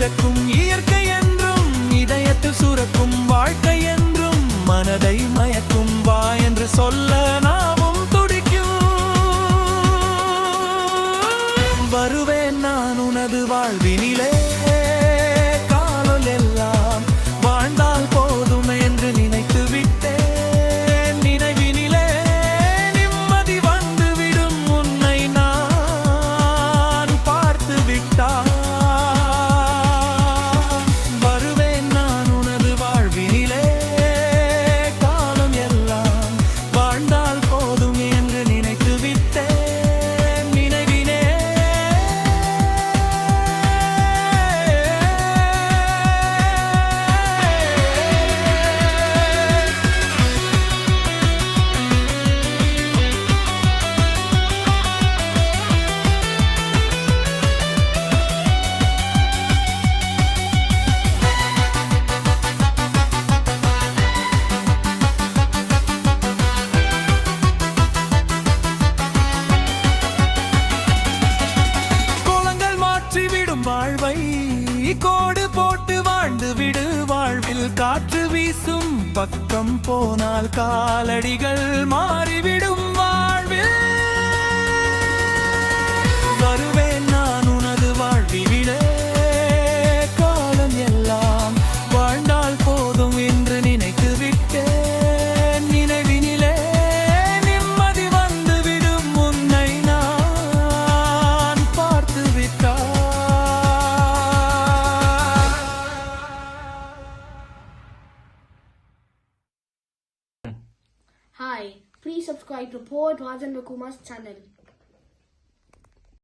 பிறக்கும் இயற்கை என்றும் இதயத்தில் சுரக்கும் வாழ்க்கை என்றும் மனதை மயக்கும் வா என்று சொல்ல நாமும் துடிக்கும். வருவேன் நான் உனது வாழ்வினிலே, காலம் எல்லாம் வாழ்ந்தால் போதும் என்று நினைத்து விட்டேன். நினைவினிலே நிம்மதி வந்துவிடும் உன்னை நான் பார்த்து விட்டான். வருவேன் நான் உனது வாழ்வினிலே, காலம் எல்லாம் வாழ்ந்தால் போதும் என்று நினைத்து விட்டேன். நினைவினே வாழ்வை கோடு போட்டு வாழ்ந்து விடு. வாழ்வில் காற்று வீசும் பக்கம் போனால் காலடிகள் மாறிவிடும். வாழ்வில் வருவேன் நான் உனது வாழ்வினிலே, காலம் எல்லாம் வாழ்ந்தால் போதும் என்று நினைத்து விட்டேன். நினைவினிலே நிம்மதி வந்துவிடும் உன்னை நான் பார்த்து விட்டான். Hi, please subscribe to Poet Rajan Kumar's channel.